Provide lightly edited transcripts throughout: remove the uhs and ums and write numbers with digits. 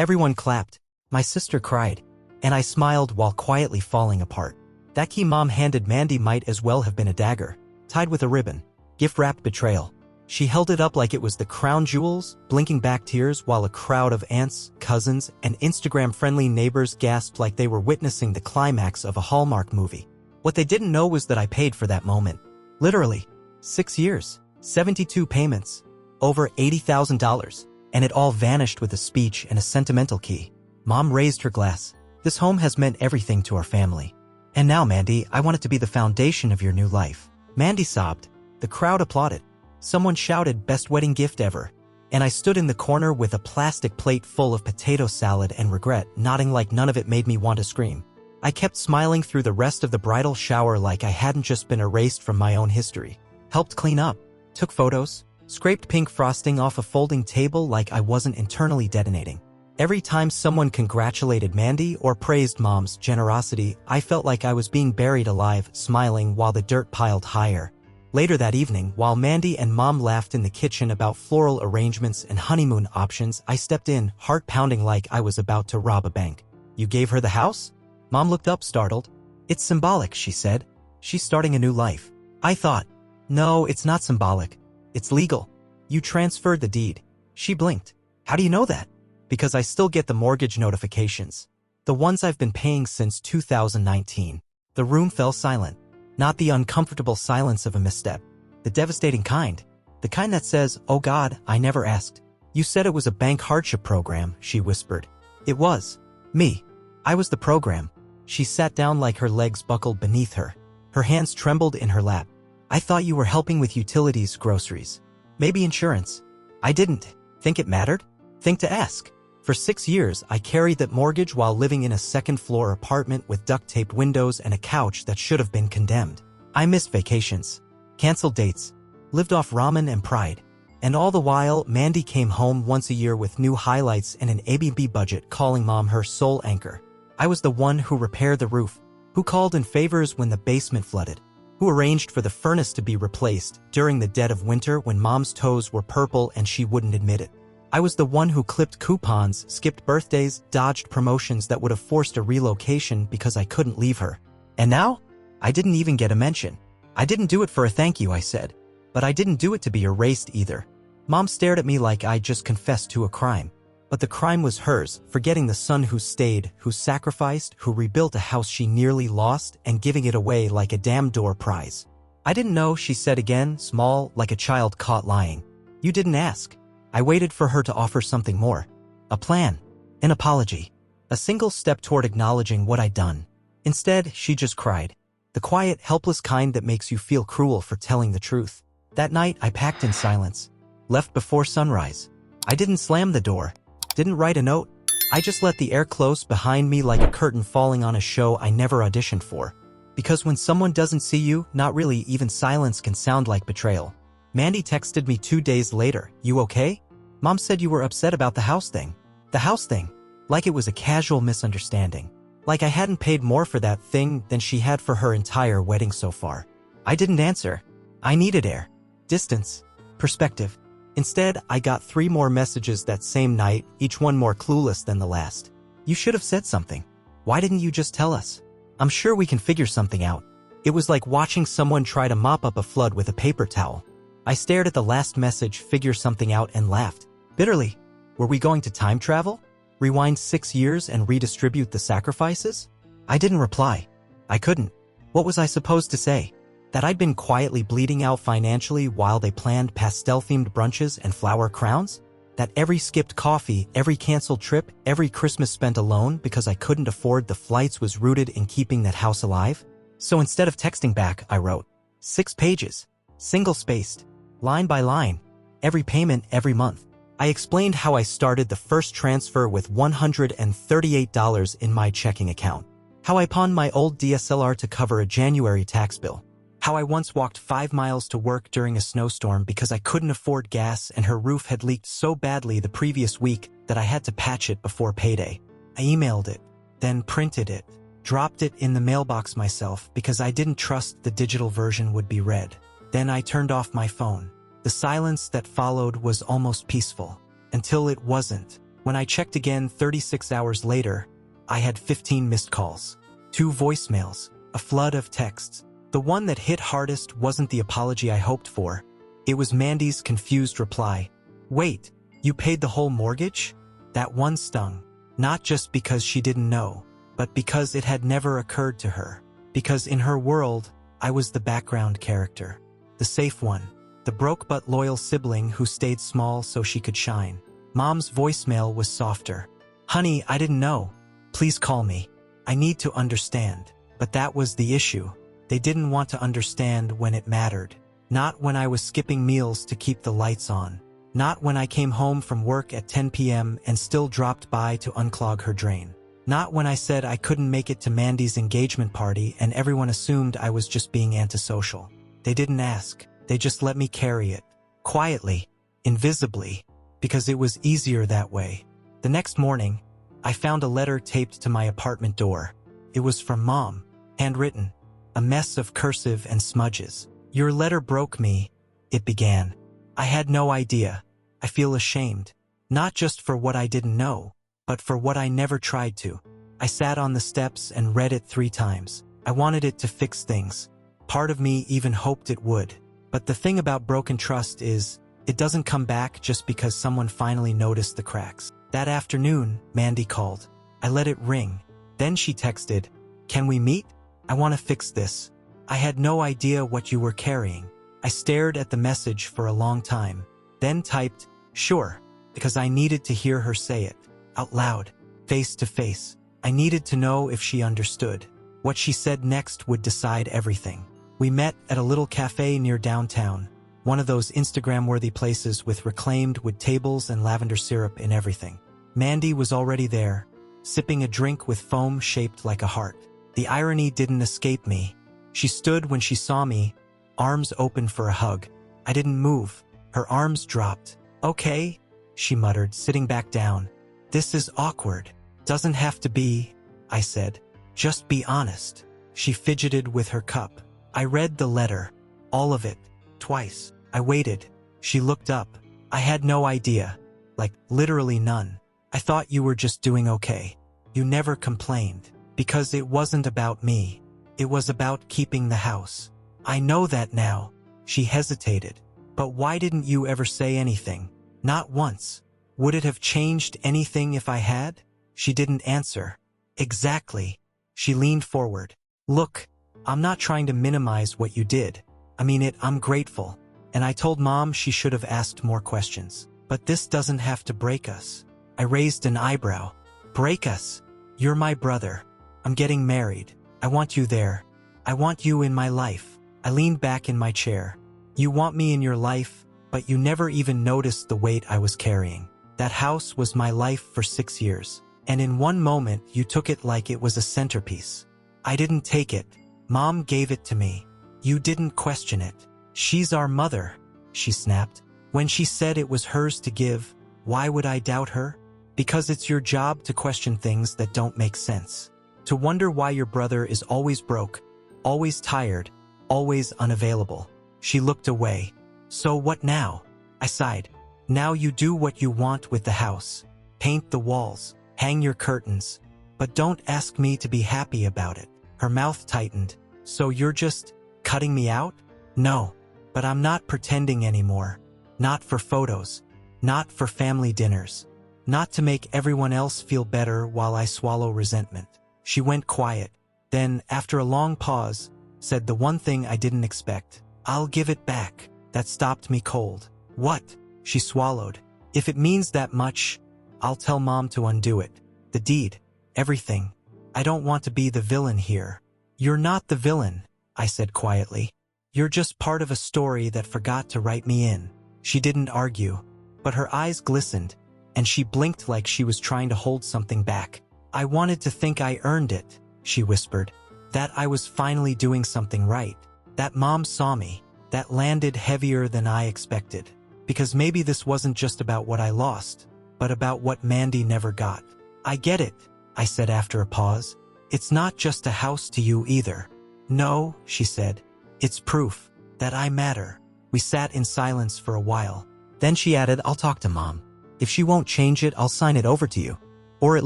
Everyone clapped. My sister cried. And I smiled while quietly falling apart. That key Mom handed Mandy might as well have been a dagger, tied with a ribbon. Gift-wrapped betrayal. She held it up like it was the crown jewels, blinking back tears while a crowd of aunts, cousins, and Instagram-friendly neighbors gasped like they were witnessing the climax of a Hallmark movie. What they didn't know was that I paid for that moment. Literally. 6 years. 72 payments. Over $80,000. And it all vanished with a speech and a sentimental key. Mom raised her glass. This home has meant everything to our family. And now, Mandy, I want it to be the foundation of your new life. Mandy sobbed. The crowd applauded. Someone shouted, "Best wedding gift ever." And I stood in the corner with a plastic plate full of potato salad and regret, nodding like none of it made me want to scream. I kept smiling through the rest of the bridal shower like I hadn't just been erased from my own history. Helped clean up. Took photos. Scraped pink frosting off a folding table like I wasn't internally detonating. Every time someone congratulated Mandy or praised Mom's generosity, I felt like I was being buried alive, smiling while the dirt piled higher. Later that evening, while Mandy and Mom laughed in the kitchen about floral arrangements and honeymoon options, I stepped in, heart pounding like I was about to rob a bank. "You gave her the house?" Mom looked up, startled. "It's symbolic," she said. "She's starting a new life." I thought, "No, it's not symbolic. It's legal. You transferred the deed." She blinked. "How do you know that?" "Because I still get the mortgage notifications. The ones I've been paying since 2019. The room fell silent. Not the uncomfortable silence of a misstep. The devastating kind. The kind that says, "Oh God, I never asked." "You said it was a bank hardship program," she whispered. "It was. Me. I was the program." She sat down like her legs buckled beneath her. Her hands trembled in her lap. "I thought you were helping with utilities, groceries. Maybe insurance." I didn't think it mattered. Think to ask. For 6 years, I carried that mortgage while living in a second-floor apartment with duct-taped windows and a couch that should have been condemned. I missed vacations, canceled dates, lived off ramen and pride. And all the while, Mandy came home once a year with new highlights and an ABB budget, calling Mom her sole anchor. I was the one who repaired the roof, who called in favors when the basement flooded, who arranged for the furnace to be replaced during the dead of winter when Mom's toes were purple and she wouldn't admit it. I was the one who clipped coupons, skipped birthdays, dodged promotions that would have forced a relocation because I couldn't leave her. And now? I didn't even get a mention. "I didn't do it for a thank you," I said. "But I didn't do it to be erased either." Mom stared at me like I just confessed to a crime. But the crime was hers, forgetting the son who stayed, who sacrificed, who rebuilt a house she nearly lost, and giving it away like a damn door prize. "I didn't know," she said again, small, like a child caught lying. "You didn't ask." I waited for her to offer something more. A plan. An apology. A single step toward acknowledging what I'd done. Instead, she just cried. The quiet, helpless kind that makes you feel cruel for telling the truth. That night, I packed in silence. Left before sunrise. I didn't slam the door. Didn't write a note. I just let the air close behind me like a curtain falling on a show I never auditioned for. Because when someone doesn't see you, not really, even silence can sound like betrayal. Mandy texted me 2 days later, "You okay? Mom said you were upset about the house thing." The house thing. Like it was a casual misunderstanding. Like I hadn't paid more for that thing than she had for her entire wedding so far. I didn't answer. I needed air. Distance. Perspective. Instead, I got 3 more messages that same night, each one more clueless than the last. "You should have said something. Why didn't you just tell us? I'm sure we can figure something out." It was like watching someone try to mop up a flood with a paper towel. I stared at the last message, figure something out, and laughed. Bitterly. Were we going to time travel? Rewind 6 years and redistribute the sacrifices? I didn't reply. I couldn't. What was I supposed to say? That I'd been quietly bleeding out financially while they planned pastel-themed brunches and flower crowns? That every skipped coffee, every canceled trip, every Christmas spent alone because I couldn't afford the flights was rooted in keeping that house alive? So instead of texting back, I wrote 6 pages, single-spaced, line by line, every payment every month. I explained how I started the first transfer with $138 in my checking account. How I pawned my old DSLR to cover a January tax bill. How I once walked 5 miles to work during a snowstorm because I couldn't afford gas and her roof had leaked so badly the previous week that I had to patch it before payday. I emailed it, then printed it, dropped it in the mailbox myself because I didn't trust the digital version would be read. Then I turned off my phone. The silence that followed was almost peaceful, until it wasn't. When I checked again 36 hours later, I had 15 missed calls, 2 voicemails, a flood of texts. The one that hit hardest wasn't the apology I hoped for. It was Mandy's confused reply. "Wait, you paid the whole mortgage?" That one stung. Not just because she didn't know, but because it had never occurred to her. Because in her world, I was the background character. The safe one. The broke but loyal sibling who stayed small so she could shine. Mom's voicemail was softer. "Honey, I didn't know. Please call me. I need to understand." But that was the issue. They didn't want to understand when it mattered. Not when I was skipping meals to keep the lights on. Not when I came home from work at 10 p.m. and still dropped by to unclog her drain. Not when I said I couldn't make it to Mandy's engagement party and everyone assumed I was just being antisocial. They didn't ask. They just let me carry it. Quietly. Invisibly. Because it was easier that way. The next morning, I found a letter taped to my apartment door. It was from Mom. Handwritten. A mess of cursive and smudges. "Your letter broke me," it began. I had no idea. I feel ashamed. Not just for what I didn't know, but for what I never tried to. I sat on the steps and read it 3 times. I wanted it to fix things. Part of me even hoped it would. But the thing about broken trust is, it doesn't come back just because someone finally noticed the cracks. That afternoon, Mandy called. I let it ring. Then she texted, "Can we meet? I want to fix this." I had no idea what you were carrying. I stared at the message for a long time, then typed, "Sure," because I needed to hear her say it, out loud, face to face. I needed to know if she understood. What she said next would decide everything. We met at a little cafe near downtown, one of those Instagram-worthy places with reclaimed wood tables and lavender syrup in everything. Mandy was already there, sipping a drink with foam shaped like a heart. The irony didn't escape me. She stood when she saw me, arms open for a hug. I didn't move. Her arms dropped. "Okay," she muttered, sitting back down. "This is awkward." "Doesn't have to be," I said. "Just be honest." She fidgeted with her cup. I read the letter. All of it. Twice. I waited. She looked up. I had no idea. Like, literally none. "I thought you were just doing okay. You never complained. Because it wasn't about me. It was about keeping the house." "I know that now." She hesitated. "But why didn't you ever say anything?" "Not once." "Would it have changed anything if I had?" She didn't answer. "Exactly." She leaned forward. "Look, I'm not trying to minimize what you did. I mean it, I'm grateful. And I told Mom she should have asked more questions. But this doesn't have to break us." I raised an eyebrow. "Break us? You're my brother. I'm getting married. I want you there. I want you in my life." I leaned back in my chair. "You want me in your life, but you never even noticed the weight I was carrying. That house was my life for 6 years. And in one moment you took it like it was a centerpiece." "I didn't take it. Mom gave it to me. You didn't question it." "She's our mother," she snapped. "When she said it was hers to give, why would I doubt her? Because it's your job to question things that don't make sense. To wonder why your brother is always broke, always tired, always unavailable." She looked away. "So what now?" I sighed. "Now you do what you want with the house. Paint the walls, hang your curtains. But don't ask me to be happy about it." Her mouth tightened. "So you're just cutting me out?" "No. But I'm not pretending anymore. Not for photos. Not for family dinners. Not to make everyone else feel better while I swallow resentment." She went quiet. Then, after a long pause, said the one thing I didn't expect. "I'll give it back." That stopped me cold. "What?" She swallowed. "If it means that much, I'll tell Mom to undo it. The deed. Everything. I don't want to be the villain here." "You're not the villain," I said quietly. "You're just part of a story that forgot to write me in." She didn't argue, but her eyes glistened, and she blinked like she was trying to hold something back. "I wanted to think I earned it," she whispered. "That I was finally doing something right. That Mom saw me. That landed heavier than I expected. Because maybe this wasn't just about what I lost, but about what Mandy never got." "I get it," I said after a pause. "It's not just a house to you either." "No," she said. "It's proof that I matter." We sat in silence for a while. Then she added, "I'll talk to Mom. If she won't change it, I'll sign it over to you. Or at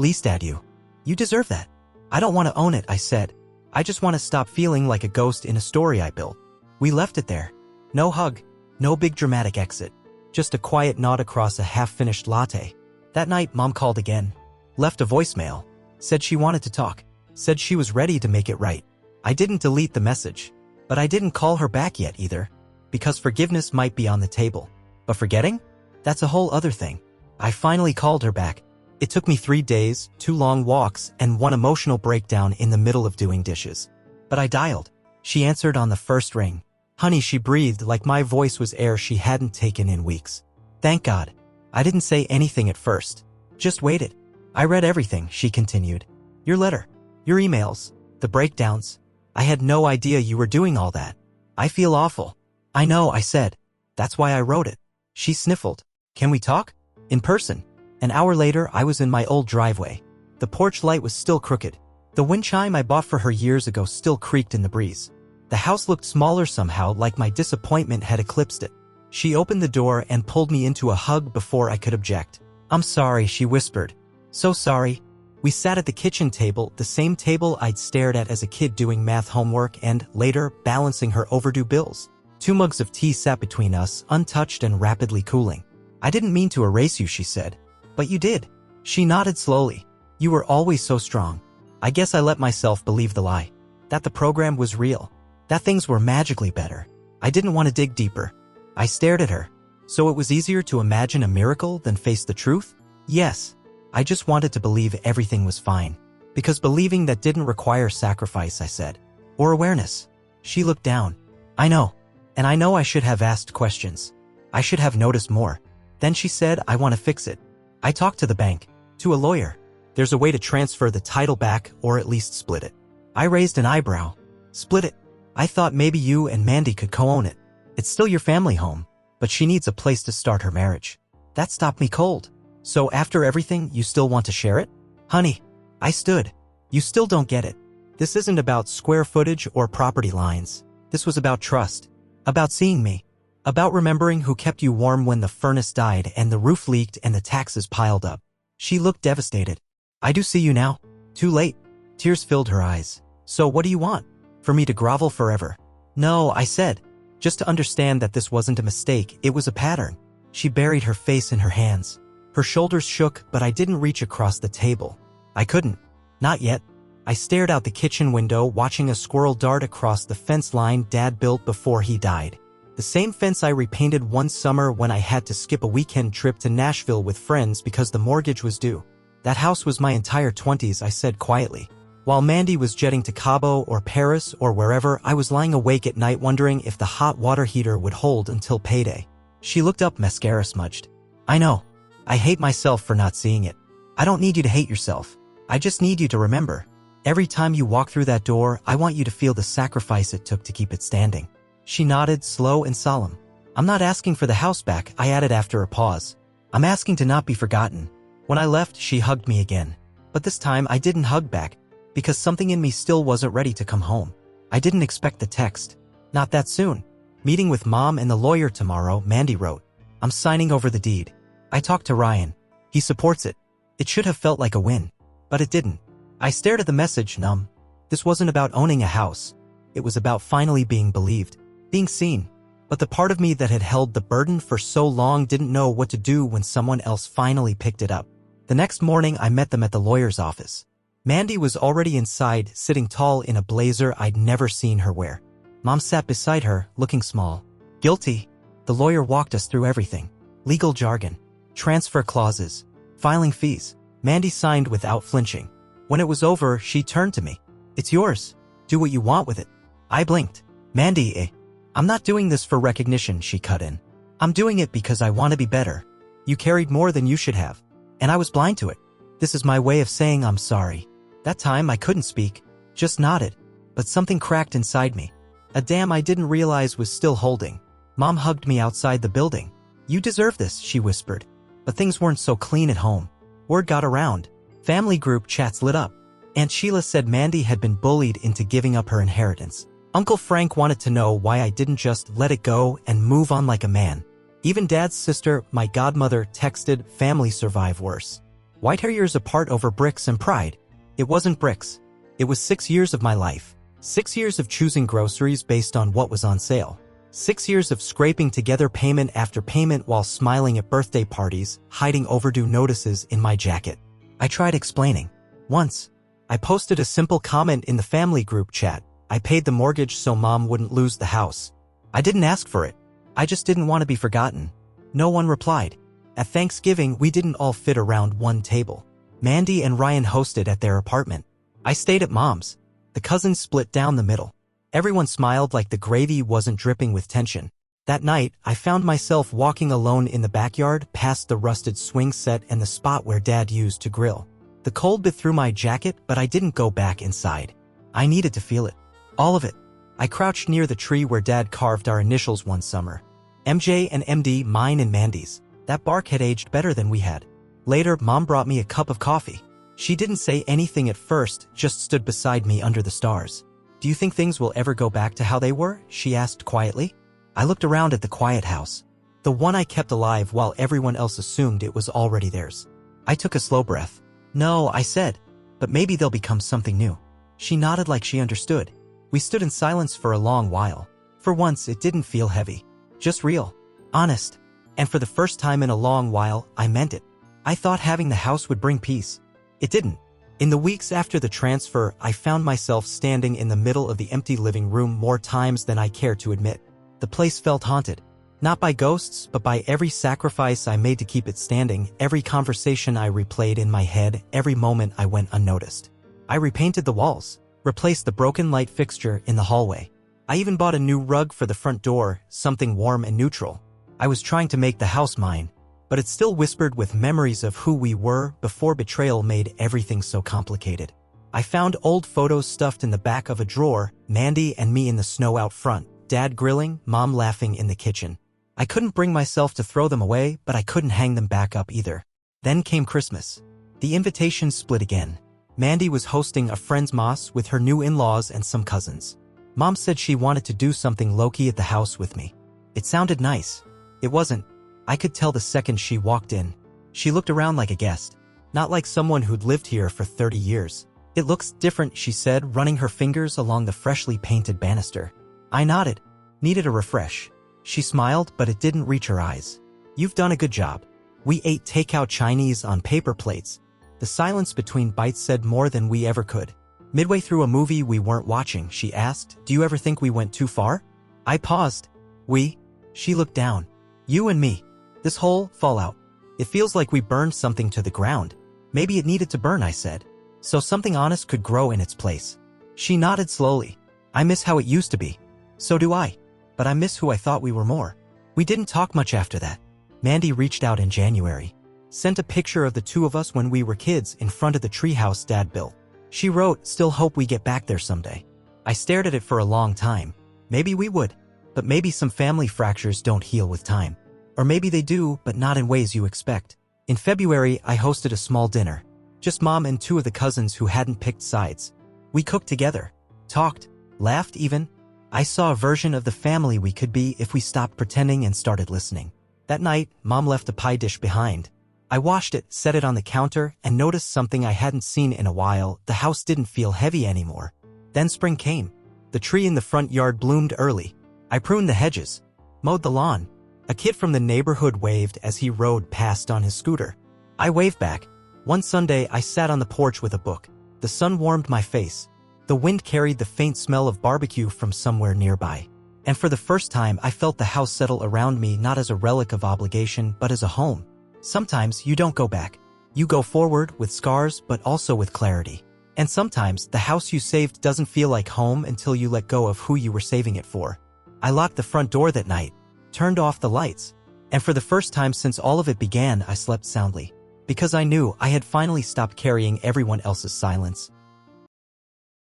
least add you. You deserve that. I don't want to own it, I said. I just want to stop feeling like a ghost in a story I built. We left it there. No hug. No big dramatic exit. Just a quiet nod across a half-finished latte. That night, Mom called again. Left a voicemail. Said she wanted to talk. Said she was ready to make it right. I didn't delete the message. But I didn't call her back yet either. Because forgiveness might be on the table. But forgetting? That's a whole other thing. I finally called her back. It took me 3 days, 2 long walks, and 1 emotional breakdown in the middle of doing dishes. But I dialed. She answered on the first ring. Honey, she breathed like my voice was air she hadn't taken in weeks. Thank God. I didn't say anything at first. Just waited. I read everything, she continued. Your letter. Your emails. The breakdowns. I had no idea you were doing all that. I feel awful. I know, I said. That's why I wrote it. She sniffled. Can we talk? In person. An hour later, I was in my old driveway. The porch light was still crooked. The wind chime I bought for her years ago still creaked in the breeze. The house looked smaller somehow, like my disappointment had eclipsed it. She opened the door and pulled me into a hug before I could object. I'm sorry, she whispered. So sorry. We sat at the kitchen table, the same table I'd stared at as a kid doing math homework and, later, balancing her overdue bills. 2 mugs of tea sat between us, untouched and rapidly cooling. I didn't mean to erase you, she said. But you did. She nodded slowly. You were always so strong. I guess I let myself believe the lie. That the program was real. That things were magically better. I didn't want to dig deeper. I stared at her. So it was easier to imagine a miracle than face the truth? Yes. I just wanted to believe everything was fine. Because believing that didn't require sacrifice, I said. Or awareness. She looked down. I know. And I know I should have asked questions. I should have noticed more. Then she said, I want to fix it. I talked to the bank. To a lawyer. There's a way to transfer the title back or at least split it. I raised an eyebrow. Split it? I thought maybe you and Mandy could co-own it. It's still your family home, but she needs a place to start her marriage. That stopped me cold. So after everything, you still want to share it? Honey, I stood. You still don't get it. This isn't about square footage or property lines. This was about trust. About seeing me. About remembering who kept you warm when the furnace died and the roof leaked and the taxes piled up. She looked devastated. I do see you now. Too late. Tears filled her eyes. So what do you want? For me to grovel forever? No, I said. Just to understand that this wasn't a mistake, it was a pattern. She buried her face in her hands. Her shoulders shook, but I didn't reach across the table. I couldn't. Not yet. I stared out the kitchen window, watching a squirrel dart across the fence line Dad built before he died. The same fence I repainted one summer when I had to skip a weekend trip to Nashville with friends because the mortgage was due. That house was my entire 20s, I said quietly. While Mandy was jetting to Cabo or Paris or wherever, I was lying awake at night wondering if the hot water heater would hold until payday. She looked up, mascara smudged. I know. I hate myself for not seeing it. I don't need you to hate yourself. I just need you to remember. Every time you walk through that door, I want you to feel the sacrifice it took to keep it standing. She nodded, slow and solemn. I'm not asking for the house back, I added after a pause. I'm asking to not be forgotten. When I left, she hugged me again. But this time I didn't hug back, because something in me still wasn't ready to come home. I didn't expect the text. Not that soon. Meeting with Mom and the lawyer tomorrow, Mandy wrote. I'm signing over the deed. I talked to Ryan. He supports it. It should have felt like a win. But it didn't. I stared at the message, numb. This wasn't about owning a house. It was about finally being believed. Being seen. But the part of me that had held the burden for so long didn't know what to do when someone else finally picked it up. The next morning, I met them at the lawyer's office. Mandy was already inside, sitting tall in a blazer I'd never seen her wear. Mom sat beside her, looking small. Guilty. The lawyer walked us through everything. Legal jargon. Transfer clauses. Filing fees. Mandy signed without flinching. When it was over, she turned to me. It's yours. Do what you want with it. I blinked. Mandy, I'm not doing this for recognition, she cut in. I'm doing it because I want to be better. You carried more than you should have. And I was blind to it. This is my way of saying I'm sorry. That time I couldn't speak. Just nodded. But something cracked inside me. A dam I didn't realize was still holding. Mom hugged me outside the building. You deserve this, she whispered. But things weren't so clean at home. Word got around. Family group chats lit up. Aunt Sheila said Mandy had been bullied into giving up her inheritance. Uncle Frank wanted to know why I didn't just let it go and move on like a man. Even Dad's sister, my godmother, texted, "Family survive worse." White hair years apart over bricks and pride. It wasn't bricks. It was 6 years of my life. 6 years of choosing groceries based on what was on sale. 6 years of scraping together payment after payment while smiling at birthday parties, hiding overdue notices in my jacket. I tried explaining. Once, I posted a simple comment in the family group chat. I paid the mortgage so Mom wouldn't lose the house. I didn't ask for it. I just didn't want to be forgotten. No one replied. At Thanksgiving, we didn't all fit around one table. Mandy and Ryan hosted at their apartment. I stayed at Mom's. The cousins split down the middle. Everyone smiled like the gravy wasn't dripping with tension. That night, I found myself walking alone in the backyard past the rusted swing set and the spot where Dad used to grill. The cold bit through my jacket, but I didn't go back inside. I needed to feel it. All of it. I crouched near the tree where Dad carved our initials one summer. MJ and MD, mine and Mandy's. That bark had aged better than we had. Later, Mom brought me a cup of coffee. She didn't say anything at first, just stood beside me under the stars. "Do you think things will ever go back to how they were?" she asked quietly. I looked around at the quiet house. The one I kept alive while everyone else assumed it was already theirs. I took a slow breath. "No," I said, "but maybe they'll become something new." She nodded like she understood. We stood in silence for a long while. For once, it didn't feel heavy. Just real. Honest. And for the first time in a long while, I meant it. I thought having the house would bring peace. It didn't. In the weeks after the transfer, I found myself standing in the middle of the empty living room more times than I care to admit. The place felt haunted. Not by ghosts, but by every sacrifice I made to keep it standing, every conversation I replayed in my head, every moment I went unnoticed. I repainted the walls, replaced the broken light fixture in the hallway. I even bought a new rug for the front door, something warm and neutral. I was trying to make the house mine, but it still whispered with memories of who we were before betrayal made everything so complicated. I found old photos stuffed in the back of a drawer, Mandy and me in the snow out front, Dad grilling, Mom laughing in the kitchen. I couldn't bring myself to throw them away, but I couldn't hang them back up either. Then came Christmas. The invitations split again. Mandy was hosting a friend's mas with her new in-laws and some cousins. Mom said she wanted to do something low-key at the house with me. It sounded nice. It wasn't. I could tell the second she walked in. She looked around like a guest, not like someone who'd lived here for 30 years. "It looks different," she said, running her fingers along the freshly painted banister. I nodded. Needed a refresh. She smiled, but it didn't reach her eyes. "You've done a good job." We ate takeout Chinese on paper plates. The silence between bites said more than we ever could. Midway through a movie we weren't watching, she asked, "Do you ever think we went too far?" I paused. "We?" She looked down. "You and me. This whole fallout. It feels like we burned something to the ground. Maybe it needed to burn," I said, "so something honest could grow in its place." She nodded slowly. "I miss how it used to be." "So do I. But I miss who I thought we were more." We didn't talk much after that. Mandy reached out in January. Sent a picture of the two of us when we were kids in front of the treehouse Dad built. She wrote, "Still hope we get back there someday." I stared at it for a long time. Maybe we would. But maybe some family fractures don't heal with time. Or maybe they do, but not in ways you expect. In February, I hosted a small dinner. Just Mom and two of the cousins who hadn't picked sides. We cooked together. Talked. Laughed even. I saw a version of the family we could be if we stopped pretending and started listening. That night, Mom left a pie dish behind. I washed it, set it on the counter, and noticed something I hadn't seen in a while. The house didn't feel heavy anymore. Then spring came. The tree in the front yard bloomed early. I pruned the hedges. Mowed the lawn. A kid from the neighborhood waved as he rode past on his scooter. I waved back. One Sunday, I sat on the porch with a book. The sun warmed my face. The wind carried the faint smell of barbecue from somewhere nearby. And for the first time, I felt the house settle around me not as a relic of obligation, but as a home. Sometimes you don't go back. You go forward with scars, but also with clarity. And sometimes the house you saved doesn't feel like home until you let go of who you were saving it for. I locked the front door that night, turned off the lights, and for the first time since all of it began, I slept soundly. Because I knew I had finally stopped carrying everyone else's silence.